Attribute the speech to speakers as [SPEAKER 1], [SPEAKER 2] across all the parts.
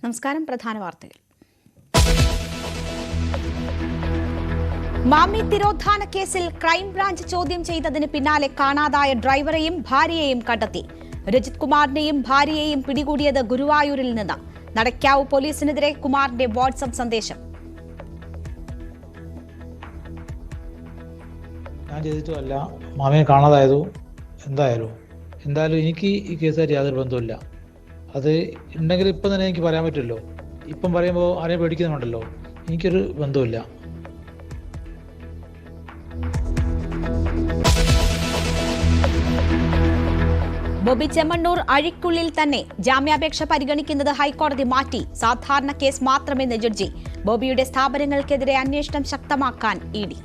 [SPEAKER 1] നമസ്കാരം. പ്രധാന വാർത്തകൾ. മാമി തിരോധാന കേസിൽ ക്രൈംബ്രാഞ്ച് ചോദ്യം ചെയ്തതിന് പിന്നാലെ കാണാതായ ഡ്രൈവറെയും ഭാര്യയെയും കണ്ടെത്തി. രജിത് കുമാറിനെയും ഭാര്യയെയും പിടികൂടിയത് ഗുരുവായൂരിൽ നിന്ന്. നടക്കാവ് പോലീസിനെതിരെ കുമാറിന്റെ വാട്സ്ആപ്പ് സന്ദേശം.
[SPEAKER 2] ഞാൻ ചെയ്തിട്ടുമല്ല, മാമയെ കാണാതായതു എന്തായാലും എനിക്ക് ഈ കേസുകാർ യാതൊരു ബന്ധമില്ല. അത് ഉണ്ടെങ്കിൽ ഇപ്പം തന്നെ എനിക്ക് പറയാൻ പറ്റുമല്ലോ. ഇപ്പം പറയുമ്പോൾ ആരെയും പേടിക്കുന്നുണ്ടല്ലോ. എനിക്കൊരു ബന്ധമില്ല.
[SPEAKER 1] ബോബി ചെമ്മണ്ണൂർ അഴിക്കുള്ളിൽ തന്നെ ജാമ്യാപേക്ഷ പരിഗണിക്കുന്നത് ഹൈക്കോടതി മാറ്റി. സാധാരണ കേസ് മാത്രമെന്ന് ജഡ്ജി. ബോബിയുടെ സ്ഥാപനങ്ങൾക്കെതിരെ അന്വേഷണം ശക്തമാക്കാൻ ഇഡി.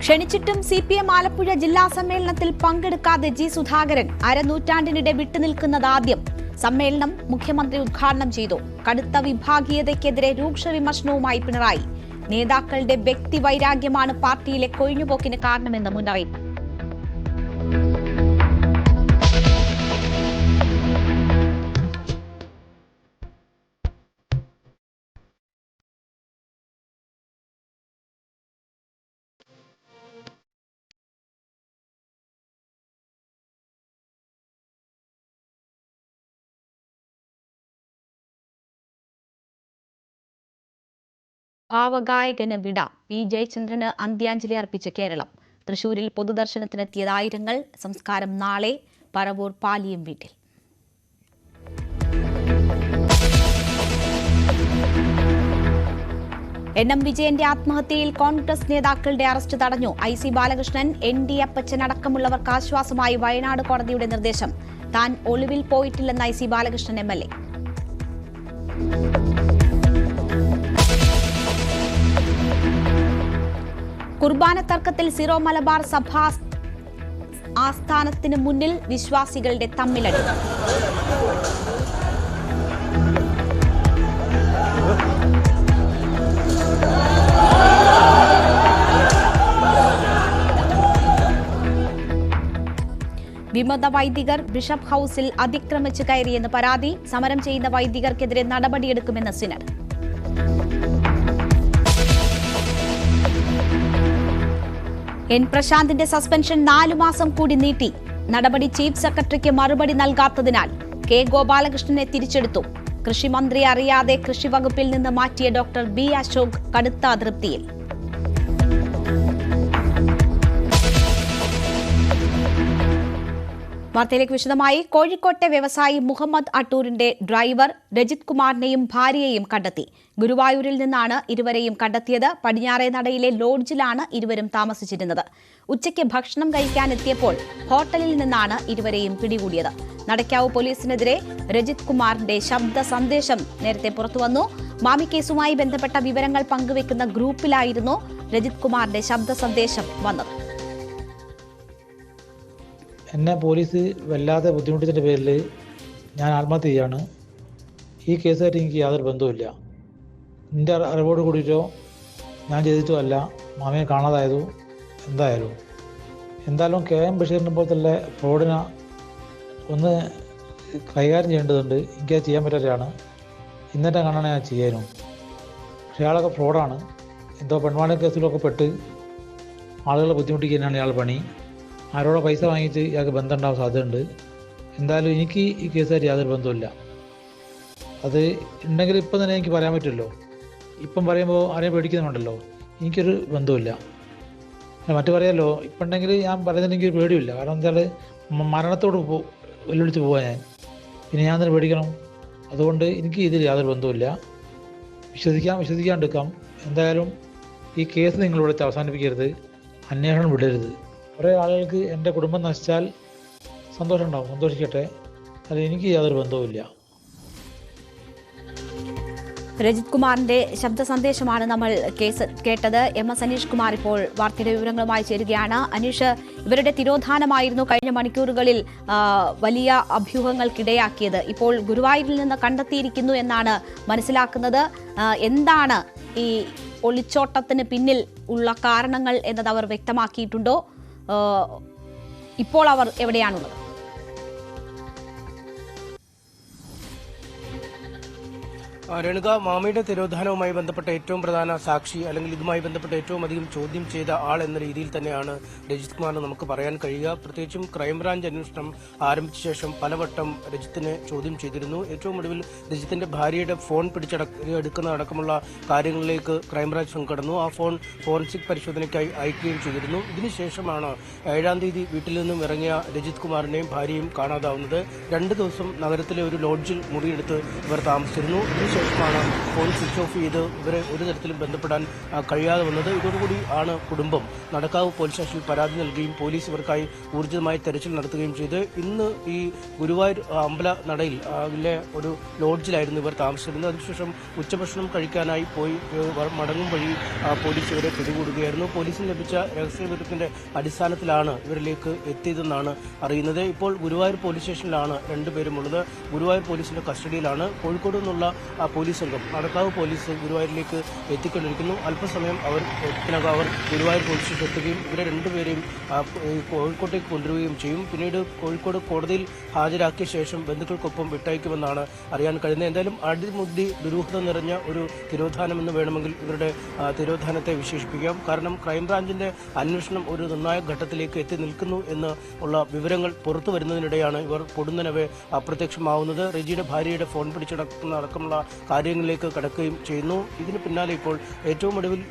[SPEAKER 1] ക്ഷണിച്ചിട്ടും CPM ആലപ്പുഴ ജില്ലാ സമ്മേളനത്തിൽ പങ്കെടുക്കാതെ ജി സുധാകരൻ. അരനൂറ്റാണ്ടിനിടെ വിട്ടുനിൽക്കുന്നതാദ്യം. സമ്മേളനം മുഖ്യമന്ത്രി ഉദ്ഘാടനം ചെയ്തു. കടുത്ത വിഭാഗീയതയ്ക്കെതിരെ രൂക്ഷ വിമർശനവുമായി പിണറായി. നേതാക്കളുടെ വ്യക്തിവൈരാഗ്യമാണ് പാർട്ടിയിലെ കൊഴിഞ്ഞുപോക്കിന് കാരണമെന്ന് മുന്നറിയിപ്പ്. ഭാവഗായകന് വിട. P. ജയചന്ദ്രന് അന്ത്യാഞ്ജലി അർപ്പിച്ച് കേരളം. തൃശൂരിൽ പൊതുദർശനത്തിനെത്തിയത് ആയിരങ്ങൾ. സംസ്കാരം നാളെ. പറവൂർ പാലിയം വീട്ടിൽ. NM വിജയന്റെ ആത്മഹത്യയിൽ കോൺഗ്രസ് നേതാക്കളുടെ അറസ്റ്റ് തടഞ്ഞു. IC ബാലകൃഷ്ണൻ, ND അപ്പച്ചൻ അടക്കമുള്ളവർക്ക് ആശ്വാസമായി വയനാട് കോടതിയുടെ നിർദ്ദേശം. താൻ ഒളിവിൽ പോയിട്ടില്ലെന്ന് IC ബാലകൃഷ്ണൻ MLA. കുർബാന തർക്കത്തിൽ സിറോ മലബാർ സഭാ ആസ്ഥാനത്തിന് മുന്നിൽ വിശ്വാസികളുടെ തമ്മിലടി. വിമത വൈദികർ ബിഷപ്പ് ഹൌസിൽ അതിക്രമിച്ച് കയറിയെന്ന് പരാതി. സമരം ചെയ്യുന്ന വൈദികർക്കെതിരെ നടപടിയെടുക്കുമെന്ന് സിനഡ്. N. പ്രശാന്തിന്റെ സസ്പെൻഷൻ 4 മാസം കൂടി നീട്ടി. നടപടി ചീഫ് സെക്രട്ടറിക്ക് മറുപടി നൽകാത്തതിനാൽ. K. ഗോപാലകൃഷ്ണനെ തിരിച്ചെടുത്തു. കൃഷിമന്ത്രി അറിയാതെ കൃഷി വകുപ്പിൽ നിന്ന് മാറ്റിയ ഡോക്ടർ B. അശോക് കടുത്ത അതൃപ്തിയിൽ. വാർത്തയിലേക്ക് വിശദമായി. കോഴിക്കോട്ടെ വ്യവസായി മുഹമ്മദ് അട്ടൂരിന്റെ ഡ്രൈവർ രജിത് കുമാറിനെയും ഭാര്യയെയും കണ്ടെത്തി. ഗുരുവായൂരിൽ നിന്നാണ് ഇരുവരെയും കണ്ടെത്തിയത്. പടിഞ്ഞാറേ നടയിലെ ലോഡ്ജിലാണ് ഇരുവരും താമസിച്ചിരുന്നത്. ഉച്ചയ്ക്ക് ഭക്ഷണം കഴിക്കാനെത്തിയപ്പോൾ ഹോട്ടലിൽ നിന്നാണ് ഇരുവരെയും പിടികൂടിയത്. നടക്കാവ് പോലീസിനെതിരെ രജിത് കുമാറിന്റെ ശബ്ദ സന്ദേശം നേരത്തെ പുറത്തുവന്നു. മാമി കേസുമായി ബന്ധപ്പെട്ട വിവരങ്ങൾ പങ്കുവെക്കുന്ന ഗ്രൂപ്പിലായിരുന്നു രജിത് കുമാറിന്റെ ശബ്ദ സന്ദേശം വന്നത്.
[SPEAKER 2] എന്നെ പോലീസ് വല്ലാതെ ബുദ്ധിമുട്ടിച്ചതിൻ്റെ പേരിൽ ഞാൻ ആത്മഹത്യ ചെയ്യാണ്. ഈ കേസുമായിട്ട് എനിക്ക് യാതൊരു ബന്ധവുമില്ല. എൻ്റെ അറിവോട് കൂടിയിട്ടോ ഞാൻ ചെയ്തിട്ടുമല്ല, മാമയെ കാണാതായതു എന്തായാലും KM ബഷീറിനെ പോലത്തെ ഫ്രോഡിനെ ഒന്ന് കൈകാര്യം ചെയ്യേണ്ടതുണ്ട്. എനിക്കത് ചെയ്യാൻ പറ്റാത്തതാണ്. ഇന്നത്തെ കാണാൻ ഞാൻ ചെയ്യാനും. പക്ഷേ അയാളൊക്കെ ഫ്രോഡാണ്. എന്തോ പെൺവാണി കേസിലൊക്കെ പെട്ട് ആളുകളെ ബുദ്ധിമുട്ടിക്കാനാണ് ഇയാൾ പണി. ആരോടെ പൈസ വാങ്ങിച്ച് ഇയാൾക്ക് ബന്ധം ഉണ്ടാവാൻ സാധ്യതയുണ്ട്. എന്തായാലും എനിക്ക് ഈ കേസുകാർ യാതൊരു ബന്ധമില്ല. അത് ഉണ്ടെങ്കിൽ ഇപ്പം തന്നെ എനിക്ക് പറയാൻ പറ്റുമല്ലോ. ഇപ്പം പറയുമ്പോൾ ആരെയും പേടിക്കുന്നുണ്ടല്ലോ. എനിക്കൊരു ബന്ധമില്ല. മറ്റു പറയാമല്ലോ. ഇപ്പം ഉണ്ടെങ്കിൽ ഞാൻ പറയുന്നതിന് എനിക്കൊരു പേടിയില്ല. കാരണം എന്താ മരണത്തോട് വെല്ലുവിളിച്ച് പോവാൻ ഞാൻ. പിന്നെ ഞാൻ തന്നെ പേടിക്കണം. അതുകൊണ്ട് എനിക്ക് ഇതിൽ യാതൊരു ബന്ധമില്ല. വിശ്വസിക്കാണ്ടിരിക്കാം. എന്തായാലും ഈ കേസ് നിങ്ങളിവിടെ അവസാനിപ്പിക്കരുത്. അന്വേഷണം വിടരുത്. കുറേ ആളുകൾക്ക് എൻ്റെ കുടുംബം നശിച്ചാൽ സന്തോഷമുണ്ടാവും. സന്തോഷിക്കട്ടെ. അത് എനിക്ക് യാതൊരു ബന്ധവുമില്ല.
[SPEAKER 1] രജിത് കുമാറിന്റെ ശബ്ദ സന്ദേശമാണ് നമ്മൾ കേട്ടത്. MS അനീഷ് കുമാർ ഇപ്പോൾ വാർത്തയുടെ വിവരങ്ങളുമായി ചേരുകയാണ്. അനീഷ്, ഇവരുടെ തിരോധാനമായിരുന്നു കഴിഞ്ഞ മണിക്കൂറുകളിൽ വലിയ അഭ്യൂഹങ്ങൾക്കിടയാക്കിയത്. ഇപ്പോൾ ഗുരുവായൂരിൽ നിന്ന് കണ്ടെത്തിയിരിക്കുന്നു എന്നാണ് മനസ്സിലാക്കുന്നത്. എന്താണ് ഈ ഒളിച്ചോട്ടത്തിന് പിന്നിൽ ഉള്ള കാരണങ്ങൾ എന്നത് അവർ വ്യക്തമാക്കിയിട്ടുണ്ടോ? ഇപ്പോൾ അവർ എവിടെയാണുള്ളത്?
[SPEAKER 3] രേണുക, മാമിയുടെ തിരോധാനവുമായി ബന്ധപ്പെട്ട ഏറ്റവും പ്രധാന സാക്ഷി അല്ലെങ്കിൽ ഇതുമായി ബന്ധപ്പെട്ട ഏറ്റവും അധികം ചോദ്യം ചെയ്ത ആൾ എന്ന രീതിയിൽ തന്നെയാണ് രജിത് കുമാറിന് നമുക്ക് പറയാൻ കഴിയുക. പ്രത്യേകിച്ചും ക്രൈംബ്രാഞ്ച് അന്വേഷണം ആരംഭിച്ച ശേഷം പലവട്ടം രജിത്തിനെ ചോദ്യം ചെയ്തിരുന്നു. ഏറ്റവും ഒടുവിൽ രജിത്തിന്റെ ഭാര്യയുടെ ഫോൺ പിടിച്ചെടുക്കുന്ന അടക്കമുള്ള കാര്യങ്ങളിലേക്ക് ക്രൈംബ്രാഞ്ച് സംഘം കടന്നു. ആ ഫോൺ ഫോറൻസിക് പരിശോധനയ്ക്കായി അയക്കുകയും ചെയ്തിരുന്നു. ഇതിനുശേഷമാണ് 7-ാം തീയതി വീട്ടിൽ നിന്നും ഇറങ്ങിയ രജിത് കുമാറിനെയും ഭാര്യയും കാണാതാവുന്നത്. 2 ദിവസം നഗരത്തിലെ ഒരു ലോഡ്ജിൽ മുറിയെടുത്ത് ഇവർ താമസിച്ചിരുന്നു. ശേഷമാണ് ഫോൺ സ്വിച്ച് ഓഫ് ചെയ്ത് ഇവരെ ഒരു തരത്തിലും ബന്ധപ്പെടാൻ കഴിയാതെ വന്നത്. ഇതോടുകൂടി ആണ് കുടുംബം നടക്കാവ് പോലീസ് സ്റ്റേഷനിൽ പരാതി നൽകുകയും പോലീസ് ഇവർക്കായി ഊർജിതമായി തെരച്ചിൽ നടത്തുകയും ചെയ്ത് ഇന്ന് ഈ ഗുരുവായൂർ അമ്പല നടയിൽ ഒരു ലോഡ്ജിലായിരുന്നു ഇവർ താമസിച്ചിരുന്നത്. അതിനുശേഷം ഉച്ചഭക്ഷണം കഴിക്കാനായി പോയി മടങ്ങും വഴി പോലീസ് ഇവരെ പിടികൂടുകയായിരുന്നു. പോലീസിന് ലഭിച്ച രഹസ്യവിവരത്തിന്റെ അടിസ്ഥാനത്തിലാണ് ഇവരിലേക്ക് എത്തിയതെന്നാണ് അറിയുന്നത്. ഇപ്പോൾ ഗുരുവായൂർ പോലീസ് സ്റ്റേഷനിലാണ് രണ്ടുപേരും ഉള്ളത്. ഗുരുവായൂർ പോലീസിന്റെ കസ്റ്റഡിയിലാണ്. കോഴിക്കോട് നിന്നുള്ള പോലീസ് സംഘം നടക്കാവ് പോലീസ് ഗുരുവായൂരിലേക്ക് എത്തിക്കൊണ്ടിരിക്കുന്നു. അല്പസമയം അവർ ഗുരുവായൂർ പോലീസ് സ്റ്റേഷൻ എത്തുകയും ഇവരെ രണ്ടുപേരെയും കോഴിക്കോട്ടേക്ക് കൊണ്ടുവരികയും ചെയ്യും. പിന്നീട് കോഴിക്കോട് കോടതിയിൽ ഹാജരാക്കിയ ശേഷം ബന്ധുക്കൾക്കൊപ്പം വിട്ടയക്കുമെന്നാണ് അറിയാൻ കഴിയുന്നത്. എന്തായാലും അടിമുടി ദുരൂഹത നിറഞ്ഞ ഒരു തിരോധാനം എന്ന് വേണമെങ്കിൽ ഇവരുടെ തിരോധാനത്തെ വിശേഷിപ്പിക്കാം. കാരണം ക്രൈംബ്രാഞ്ചിന്റെ അന്വേഷണം ഒരു നിർണായക ഘട്ടത്തിലേക്ക് എത്തി നിൽക്കുന്നു എന്ന് ഉള്ള വിവരങ്ങൾ പുറത്തു വരുന്നതിനിടെയാണ് ഇവർ പൊടുന്നനവെ അപ്രത്യക്ഷമാവുന്നത്. റെജിയുടെ ഭാര്യയുടെ ഫോൺ പിടിച്ചടക്കുന്ന കാര്യങ്ങളിലേക്ക് കടക്കുകയും ചെയ്യുന്നു. ഇതിന് പിന്നാലെ ഇപ്പോൾ ഏറ്റവും ഒടുവിൽ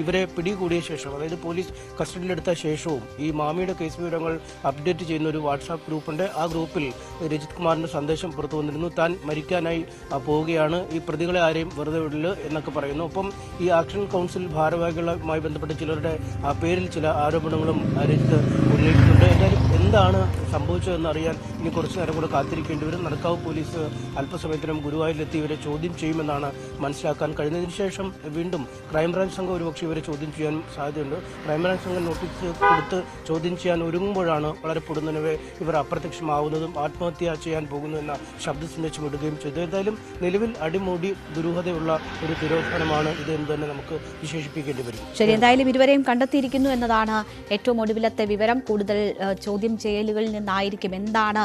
[SPEAKER 3] ഇവരെ പിടികൂടിയ ശേഷം, അതായത് പോലീസ് കസ്റ്റഡിയിലെടുത്ത ശേഷവും ഈ മാമിയുടെ കേസ് വിവരങ്ങൾ അപ്ഡേറ്റ് ചെയ്യുന്ന ഒരു വാട്സാപ്പ് ഗ്രൂപ്പുണ്ട്. ആ ഗ്രൂപ്പിൽ രജിത് കുമാറിന്റെ സന്ദേശം പുറത്തു വന്നിരുന്നു. താൻ മരിക്കാനായി പോവുകയാണ്, ഈ പ്രതികളെ ആരെയും വെറുതെ വിടില്ല എന്നൊക്കെ പറയുന്നു. ഒപ്പം ഈ ആക്ഷൻ കൗൺസിൽ ഭാരവാഹികളുമായി ബന്ധപ്പെട്ട ചിലരുടെ പേരിൽ ചില ആരോപണങ്ങളും രജിത്ത് ഉന്നയിക്കുന്നുണ്ട്. എന്തായാലും എന്താണ് സംഭവിച്ചതെന്ന് അറിയാൻ ഇനി കുറച്ചു നേരം കൂടെ കാത്തിരിക്കേണ്ടി വരും. നടക്കാവ് പോലീസ് അല്പസമയത്തിനും ഗുരുവായൂരിലെത്തി ഇവരെ ചോദ്യം ചെയ്യുമെന്നാണ് മനസ്സിലാക്കാൻ കഴിയുന്നതിന് ശേഷം വീണ്ടും ക്രൈംബ്രാഞ്ച് സംഘം ഒരുപക്ഷെ ഇവരെ ചോദ്യം ചെയ്യാൻ സാധ്യതയുണ്ട്. ക്രൈംബ്രാഞ്ച് സംഘം നോട്ടീസ് കൊടുത്ത് ചോദ്യം ചെയ്യാൻ ഒരുങ്ങുമ്പോഴാണ് വളരെ പൊടുന്നനവെ ഇവർ അപ്രത്യക്ഷമാവുന്നതും ആത്മഹത്യ ചെയ്യാൻ പോകുന്നു എന്ന ശബ്ദ സന്ദേശം ഇടുകയും ചെയ്തു. ഏതായാലും നിലവിൽ അടിമൂടി ദുരൂഹതയുള്ള ഒരു തിരോധാനമാണ് ഇത് എന്ന് തന്നെ നമുക്ക് വിശേഷിപ്പിക്കേണ്ടി വരും.
[SPEAKER 1] ശരി, എന്തായാലും ഇരുവരെയും കണ്ടെത്തിയിരിക്കുന്നു എന്നതാണ് ഏറ്റവും ഒടുവിലത്തെ വിവരം. കൂടുതൽ ചോദ്യം ചെയ്യലുകളിൽ നിന്നായിരിക്കും എന്താണ്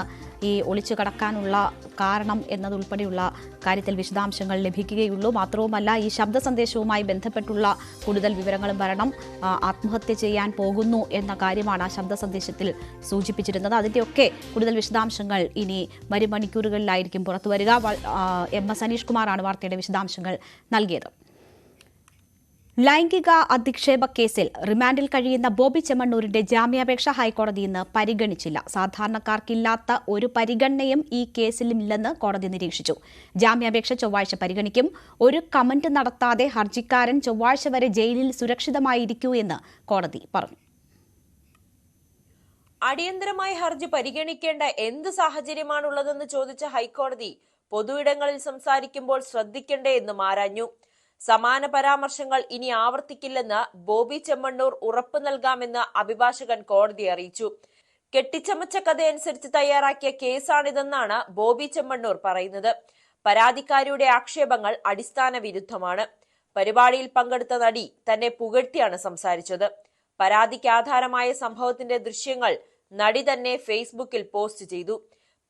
[SPEAKER 1] ഈ ഒളിച്ചു കടക്കാനുള്ള കാരണം എന്നതുൾപ്പെടെയുള്ള കാര്യത്തിൽ വിശദാംശങ്ങൾ ലഭിക്കുകയുള്ളൂ. മാത്രവുമല്ല, ഈ ശബ്ദ സന്ദേശവുമായി ബന്ധപ്പെട്ടുള്ള കൂടുതൽ വിവരങ്ങളും വരണം. ആത്മഹത്യ ചെയ്യാൻ പോകുന്നു എന്ന കാര്യമാണ് ആ ശബ്ദ സന്ദേശത്തിൽ സൂചിപ്പിച്ചിരുന്നത്. അതിൻ്റെയൊക്കെ കൂടുതൽ വിശദാംശങ്ങൾ ഇനി വരും മണിക്കൂറുകളിലായിരിക്കും പുറത്തുവരിക. MS അനീഷ് കുമാറാണ് വാർത്തയുടെ വിശദാംശങ്ങൾ നൽകിയത്. ലൈംഗിക അധിക്ഷേപ കേസിൽ റിമാൻഡിൽ കഴിയുന്ന ബോബി ചെമ്മണ്ണൂരിന്റെ ജാമ്യാപേക്ഷ ഹൈക്കോടതി ഇന്ന് പരിഗണിച്ചില്ല. സാധാരണക്കാർക്കില്ലാത്ത ഒരു പരിഗണനയും ഈ കേസിലില്ലെന്ന് കോടതി നിരീക്ഷിച്ചു. ജാമ്യാപേക്ഷ ചൊവ്വാഴ്ച പരിഗണിക്കും. ഒരു കമന്റ് നടത്താതെ ഹർജിക്കാരൻ ചൊവ്വാഴ്ച വരെ ജയിലിൽ സുരക്ഷിതമായിരിക്കൂ എന്ന് കോടതി പറഞ്ഞു.
[SPEAKER 4] അടിയന്തരമായി ഹർജി പരിഗണിക്കേണ്ട എന്ത് സാഹചര്യമാണുള്ളതെന്ന് ചോദിച്ച ഹൈക്കോടതി പൊതുയിടങ്ങളിൽ സംസാരിക്കുമ്പോൾ ശ്രദ്ധിക്കേണ്ടേ എന്നും ആരാഞ്ഞു. സമാന പരാമർശങ്ങൾ ഇനി ആവർത്തിക്കില്ലെന്ന് ബോബി ചെമ്മണ്ണൂർ ഉറപ്പു നൽകാമെന്ന് അഭിഭാഷകൻ കോടതിയെ അറിയിച്ചു. കെട്ടിച്ചമച്ച കഥയനുസരിച്ച് തയ്യാറാക്കിയ കേസാണിതെന്നാണ് ബോബി ചെമ്മണ്ണൂർ പറയുന്നത്. പരാതിക്കാരിയുടെ ആക്ഷേപങ്ങൾ അടിസ്ഥാന വിരുദ്ധമാണ്. പരിപാടിയിൽ പങ്കെടുത്ത നടി തന്നെ പുകഴ്ത്തിയാണ് സംസാരിച്ചത്. പരാതിക്ക് ആധാരമായ സംഭവത്തിന്റെ ദൃശ്യങ്ങൾ നടി തന്നെ ഫേസ്ബുക്കിൽ പോസ്റ്റ് ചെയ്തു.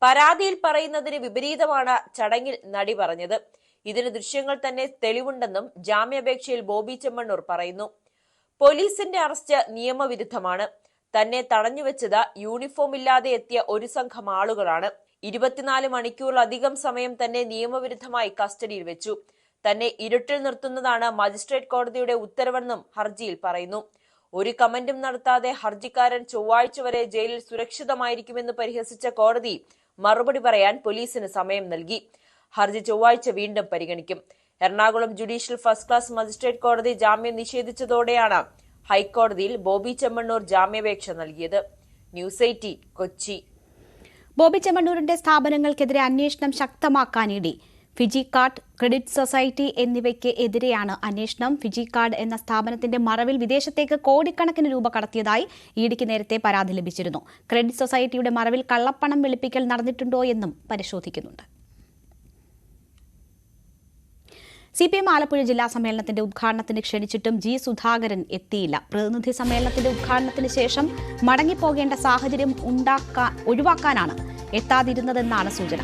[SPEAKER 4] പരാതിയിൽ പറയുന്നതിന് വിപരീതമാണ് ചടങ്ങിൽ നടി പറഞ്ഞത്. ഇതിന് ദൃശ്യങ്ങൾ തന്നെ തെളിവുണ്ടെന്നും ജാമ്യാപേക്ഷയിൽ ബോബി ചെമ്മണ്ണൂർ പറയുന്നു. പോലീസിന്റെ അറസ്റ്റ് നിയമവിരുദ്ധമാണ്. തന്നെ തടഞ്ഞുവെച്ചത് യൂണിഫോം ഇല്ലാതെ എത്തിയ ഒരു സംഘം ആളുകളാണ്. 24 മണിക്കൂറിലധികം സമയം തന്നെ നിയമവിരുദ്ധമായി കസ്റ്റഡിയിൽ വെച്ചു. തന്നെ ഇരുട്ടിൽ നിർത്തുന്നതാണ് മജിസ്ട്രേറ്റ് കോടതിയുടെ ഉത്തരവെന്നും ഹർജിയിൽ പറയുന്നു. ഒരു കമന്റും നടത്താതെ ഹർജിക്കാരൻ ചൊവ്വാഴ്ച വരെ ജയിലിൽ സുരക്ഷിതമായിരിക്കുമെന്ന് പരിഹസിച്ച കോടതി മറുപടി പറയാൻ പോലീസിന് സമയം നൽകി. ഹർജി ചൊവ്വാഴ്ച വീണ്ടും പരിഗണിക്കും. Ernakulam judicial first class magistrate കോടതി ജാമ്യം നിഷേധിച്ചതോടെയാണ് ഹൈക്കോടതിയിൽ ബോബി ചെമ്മണ്ണൂർ ജാമ്യാപേക്ഷ നൽകിയത്. ന്യൂസ് 18 കൊച്ചി.
[SPEAKER 1] ബോബി ചെമ്മണ്ണൂരിന്റെ സ്ഥാപനങ്ങൾക്കെതിരെ അന്വേഷണം ശക്തമാക്കാൻ ED. Fiji card, credit society എന്നിവയ്ക്ക് എതിരെയാണ് അന്വേഷണം. ഫിജി കാർഡ് എന്ന സ്ഥാപനത്തിന്റെ മറവിൽ വിദേശത്തേക്ക് കോടിക്കണക്കിന് രൂപ കടത്തിയതായി ഇഡിക്ക് നേരത്തെ പരാതി ലഭിച്ചിരുന്നു. ക്രെഡിറ്റ് സൊസൈറ്റിയുടെ മറവിൽ കള്ളപ്പണം വെളുപ്പിക്കൽ നടന്നിട്ടുണ്ടോ എന്നും പരിശോധിക്കുന്നുണ്ട്. CPM ആലപ്പുഴ ജില്ലാ സമ്മേളനത്തിന്റെ ഉദ്ഘാടനത്തിന് ക്ഷണിച്ചിട്ടും ജി സുധാകരൻ എത്തിയില്ല. പ്രതിനിധി സമ്മേളനത്തിന്റെ ഉദ്ഘാടനത്തിന് ശേഷം മടങ്ങിപ്പോകേണ്ട സാഹചര്യം ഒഴിവാക്കാനാണ് എത്താതിരുന്നതെന്നാണ് സൂചന.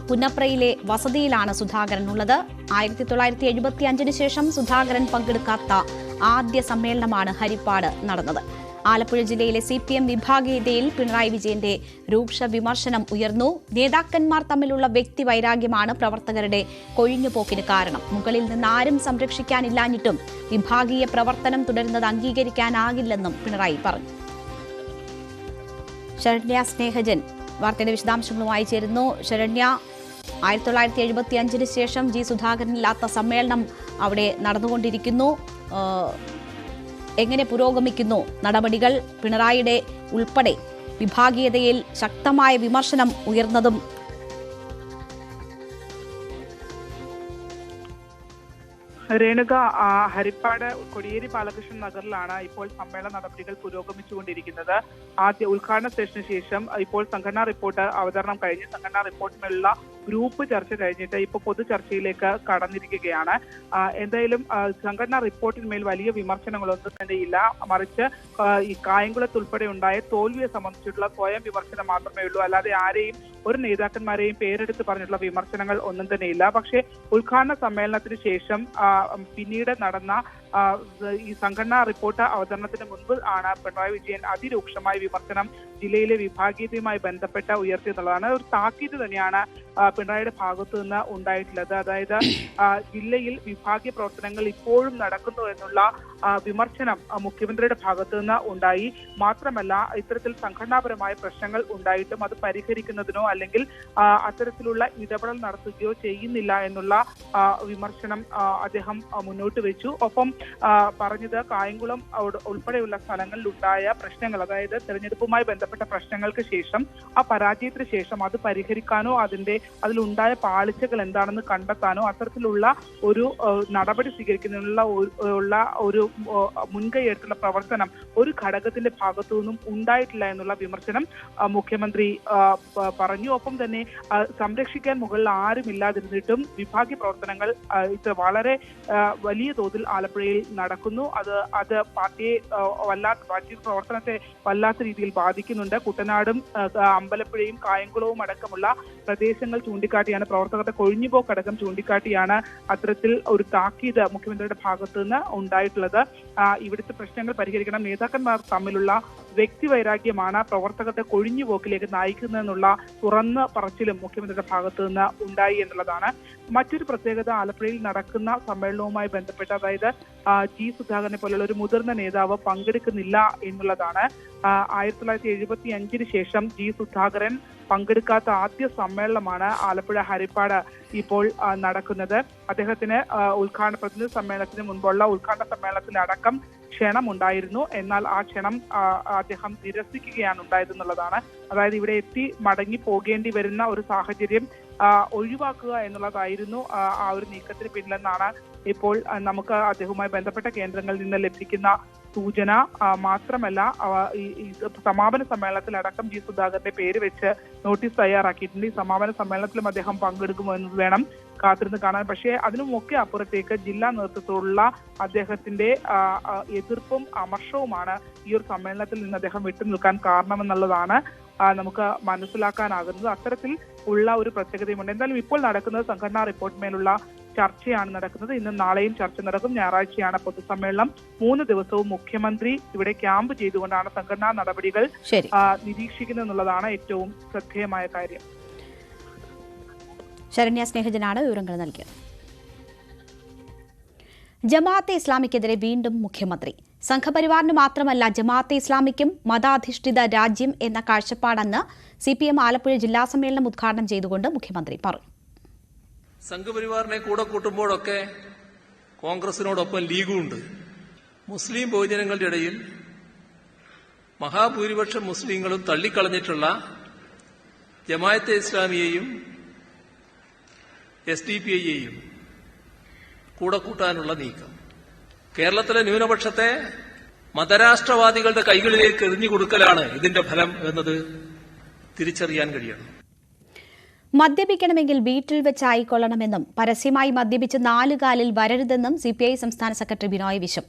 [SPEAKER 1] പുന്നപ്രയിലെ വസതിയിലാണ് സുധാകരൻ ഉള്ളത്. 1975 ശേഷം സുധാകരൻ പങ്കെടുക്കാത്ത ആദ്യ സമ്മേളനമാണ് ഹരിപ്പാട് നടന്നത്. ആലപ്പുഴ ജില്ലയിലെ CPM വിഭാഗീയതയിൽ പിണറായി വിജയന്റെ രൂക്ഷ വിമർശനം ഉയർന്നു. നേതാക്കന്മാർ തമ്മിലുള്ള വ്യക്തി വൈരാഗ്യമാണ് പ്രവർത്തകരുടെ കൊഴിഞ്ഞുപോക്കിന് കാരണം. മുകളിൽ നിന്ന് ആരും സംരക്ഷിക്കാനില്ലാഞ്ഞിട്ടും വിഭാഗീയ പ്രവർത്തനം തുടരുന്നത് അംഗീകരിക്കാനാകില്ലെന്നും പിണറായി പറഞ്ഞു. ശരണ്യ സ്നേഹജൻ വാർത്തയുടെ വിശദാംശങ്ങളുമായി ചേരുന്നു. ശരണ്യ, 1975 ശേഷം ജി സുധാകരനില്ലാത്ത സമ്മേളനം അവിടെ നടന്നുകൊണ്ടിരിക്കുന്നു. എങ്ങനെ പുരോഗമിക്കുന്നു നടപടികൾ? പിണറായിയുടെ ഉൾപ്പെടെ വിഭാഗീയതയിൽ ശക്തമായ വിമർശനം ഉയർന്നതും
[SPEAKER 5] രേണുക, ഹരിപ്പാട് കൊടിയേരി ബാലകൃഷ്ണൻ നഗറിലാണ് ഇപ്പോൾ സമ്മേളന നടപടികൾ പുരോഗമിച്ചുകൊണ്ടിരിക്കുന്നത്. ആദ്യ ഉദ്ഘാടന സെഷന് ശേഷം ഇപ്പോൾ സംഘടനാ റിപ്പോർട്ട് അവതരണം കഴിഞ്ഞ് സംഘടനാ റിപ്പോർട്ടിനുള്ള ഗ്രൂപ്പ് ചർച്ച കഴിഞ്ഞിട്ട് ഇപ്പോൾ പൊതു ചർച്ചയിലേക്ക് കടന്നിരിക്കുകയാണ്. എന്തായാലും സംഘടനാ റിപ്പോർട്ടിന്മേൽ വലിയ വിമർശനങ്ങളൊന്നും തന്നെയില്ല. മറിച്ച് ഈ കായംകുളത്ത് ഉൾപ്പെടെ ഉണ്ടായ തോൽവിയെ സംബന്ധിച്ചിട്ടുള്ള സ്വയം വിമർശനം മാത്രമേ ഉള്ളൂ. അല്ലാതെ ആരെയും ഒരു നേതാക്കന്മാരെയും പേരെടുത്ത് പറഞ്ഞിട്ടുള്ള വിമർശനങ്ങൾ ഒന്നും തന്നെയില്ല. പക്ഷേ ഉദ്ഘാടന സമ്മേളനത്തിന് ശേഷം പിന്നീട് നടന്ന ഈ സംഘടനാ റിപ്പോർട്ട് അവതരണത്തിന് മുൻപ് ആണ് പിണറായി വിജയൻ അതിരൂക്ഷമായ വിമർശനം ജില്ലയിലെ വിഭാഗീയതയുമായി ബന്ധപ്പെട്ട് ഉയർത്തിയെന്നുള്ളതാണ്. ഒരു താക്കീത് തന്നെയാണ് പിണറായിയുടെ ഭാഗത്തു നിന്ന് ഉണ്ടായിട്ടുള്ളത്. അതായത് ജില്ലയിൽ വിഭാഗീയ പ്രവർത്തനങ്ങൾ ഇപ്പോഴും നടക്കുന്നു എന്നുള്ള വിമർശനം മുഖ്യമന്ത്രിയുടെ ഭാഗത്തു നിന്ന് ഉണ്ടായി. മാത്രമല്ല, ഇത്തരത്തിൽ സംഘടനാപരമായ പ്രശ്നങ്ങൾ ഉണ്ടായിട്ടും അത് പരിഹരിക്കുന്നതിനോ അല്ലെങ്കിൽ അത്തരത്തിലുള്ള ഇടപെടൽ നടത്തുകയോ ചെയ്യുന്നില്ല എന്നുള്ള വിമർശനം അദ്ദേഹം മുന്നോട്ട് വെച്ചു. ഒപ്പം പറഞ്ഞത് കായംകുളം ഉൾപ്പെടെയുള്ള സ്ഥലങ്ങളിൽ ഉണ്ടായ പ്രശ്നങ്ങൾ, അതായത് തെരഞ്ഞെടുപ്പുമായി ബന്ധപ്പെട്ട പ്രശ്നങ്ങൾക്ക് ശേഷം ആ പരാജയത്തിന് ശേഷം അത് പരിഹരിക്കാനോ അതിലുണ്ടായ പാളിച്ചകൾ എന്താണെന്ന് കണ്ടെത്താനോ അത്തരത്തിലുള്ള ഒരു നടപടി സ്വീകരിക്കുന്നതിനുള്ള ഒരു മുൻകൈ എടുത്തുള്ള പ്രവർത്തനം ഒരു ഘടകത്തിന്റെ ഭാഗത്തു നിന്നും ഉണ്ടായിട്ടില്ല എന്നുള്ള വിമർശനം മുഖ്യമന്ത്രി പറഞ്ഞു. ഒപ്പം തന്നെ സംരക്ഷിക്കാൻ മുകളിൽ ആരുമില്ലാതിരുന്നിട്ടും വിഭാഗീയ പ്രവർത്തനങ്ങൾ ഇത് വളരെ വലിയ തോതിൽ ആലപ്പുഴയിൽ നടക്കുന്നു. അത് പാർട്ടി പ്രവർത്തനത്തെ വല്ലാത്ത രീതിയിൽ ബാധിക്കുന്നുണ്ട്. കുട്ടനാടും അമ്പലപ്പുഴയും കായംകുളവും അടക്കമുള്ള പ്രദേശങ്ങൾ ചൂണ്ടിക്കാട്ടിയാണ്, പ്രവർത്തകരുടെ കൊഴിഞ്ഞുപോക്കടക്കം ചൂണ്ടിക്കാട്ടിയാണ് അത്തരത്തിൽ ഒരു താക്കീത് മുഖ്യമന്ത്രിയുടെ ഭാഗത്തു നിന്ന് ഉണ്ടായിട്ടുള്ളത്. ഇവിടുത്തെ പ്രശ്നങ്ങൾ പരിഹരിക്കണം, നേതാക്കന്മാർ തമ്മിലുള്ള വ്യക്തിവൈരാഗ്യമാണ് പ്രവർത്തകരുടെ കൊഴിഞ്ഞുപോക്കിലേക്ക് നയിക്കുന്നതെന്നുള്ള തുറന്ന് പറച്ചിലും മുഖ്യമന്ത്രിയുടെ ഭാഗത്തു നിന്ന് ഉണ്ടായി എന്നുള്ളതാണ്. മറ്റൊരു പ്രത്യേകത ആലപ്പുഴയിൽ നടക്കുന്ന സമ്മേളനവുമായി ബന്ധപ്പെട്ട്, അതായത് ജി സുധാകരനെ പോലുള്ള ഒരു മുതിർന്ന നേതാവ് പങ്കെടുക്കുന്നില്ല എന്നുള്ളതാണ്. 1975 ശേഷം ജി സുധാകരൻ പങ്കെടുക്കാത്ത ആദ്യ സമ്മേളനമാണ് ആലപ്പുഴ ഹരിപ്പാട് ഇപ്പോൾ നടക്കുന്നത്. അദ്ദേഹത്തിന് പ്രതിനിധി സമ്മേളനത്തിന് മുൻപുള്ള ഉദ്ഘാടന സമ്മേളനത്തിലടക്കം ക്ഷണമുണ്ടായിരുന്നു. എന്നാൽ ആ ക്ഷണം അദ്ദേഹം നിരസിക്കുകയാണ് ഉണ്ടായതെന്നുള്ളതാണ്. അതായത് ഇവിടെ എത്തി മടങ്ങി പോകേണ്ടി വരുന്ന ഒരു സാഹചര്യം ഒഴിവാക്കുക എന്നുള്ളതായിരുന്നു ആ ഒരു നീക്കത്തിന് പിന്നിലെന്നാണ് ഇപ്പോൾ നമുക്ക് അദ്ദേഹവുമായി ബന്ധപ്പെട്ട കേന്ദ്രങ്ങളിൽ നിന്ന് ലഭിക്കുന്ന സൂചന. മാത്രമല്ല, സമാപന സമ്മേളനത്തിലടക്കം ജി സുധാകരന്റെ പേര് വെച്ച് നോട്ടീസ് തയ്യാറാക്കിയിട്ടുണ്ട്. ഈ സമാപന സമ്മേളനത്തിലും അദ്ദേഹം പങ്കെടുക്കുമോ എന്ന് വേണം കാത്തിരുന്ന് കാണാൻ. പക്ഷേ അതിനുമൊക്കെ അപ്പുറത്തേക്ക് ജില്ലാ നേതൃത്വത്തോടുള്ള അദ്ദേഹത്തിന്റെ എതിർപ്പും അമർഷവുമാണ് ഈ ഒരു സമ്മേളനത്തിൽ നിന്ന് അദ്ദേഹം വിട്ടുനിൽക്കാൻ കാരണമെന്നുള്ളതാണ് നമുക്ക് മനസ്സിലാക്കാനാകുന്നത്. അത്തരത്തിൽ ഉള്ള ഒരു പ്രത്യേകതയുമുണ്ട്. എന്തായാലും ഇപ്പോൾ നടക്കുന്നത് സംഘടനാ റിപ്പോർട്ടിന്മേലുള്ള ചർച്ചയാണ് നടക്കുന്നത്. ഇന്നും നാളെയും ചർച്ച നടക്കും. ഞായറാഴ്ചയാണ് പൊതുസമ്മേളനം. 3 ദിവസവും മുഖ്യമന്ത്രി ഇവിടെ ക്യാമ്പ് ചെയ്തുകൊണ്ടാണ് സംഘടനാ നടപടികൾ നിരീക്ഷിക്കുന്നതെന്നുള്ളതാണ് ഏറ്റവും ശ്രദ്ധേയമായ കാര്യം.
[SPEAKER 1] ശരണ്യ സ്നേഹജനാണ് വിവരങ്ങൾ നൽകിയത്. ജമാഅത്തെ ഇസ്ലാമിക്കെതിരെ വീണ്ടും മുഖ്യമന്ത്രി. സംഘപരിവാറിന് മാത്രമല്ല ജമാഅത്തെ ഇസ്ലാമിക്കും മതാധിഷ്ഠിത രാജ്യം എന്ന കാഴ്ചപ്പാടെന്ന് CPM ആലപ്പുഴ ജില്ലാ സമ്മേളനം ഉദ്ഘാടനം ചെയ്തുകൊണ്ട് മുഖ്യമന്ത്രി പറഞ്ഞു.
[SPEAKER 6] സംഘപരിവാറിനെ കൂടെ കൂട്ടുമ്പോഴൊക്കെ കോൺഗ്രസിനോടൊപ്പം ലീഗുണ്ട്. മുസ്ലിം ബഹുജനങ്ങളുടെ ഇടയിൽ മഹാഭൂരിപക്ഷം മുസ്ലിങ്ങളും തള്ളിക്കളഞ്ഞിട്ടുള്ള ജമാഅത്തെ ഇസ്ലാമിയെയും SDPIയെയും കൂടെ കൂട്ടാനുള്ള നീക്കം കേരളത്തിലെ ന്യൂനപക്ഷത്തെ മതരാഷ്ട്രവാദികളുടെ കൈകളിലേക്ക് എറിഞ്ഞു കൊടുക്കലാണ് ഇതിന്റെ ഫലം എന്നത് തിരിച്ചറിയാൻ കഴിയണം.
[SPEAKER 1] മദ്യപിക്കണമെങ്കിൽ വീട്ടിൽ വെച്ചായിക്കൊള്ളണമെന്നും പരസ്യമായി മദ്യപിച്ച് 4 കാലിൽ വരരുതെന്നും CPI സംസ്ഥാന സെക്രട്ടറി ബിനോയ് വിശ്വം.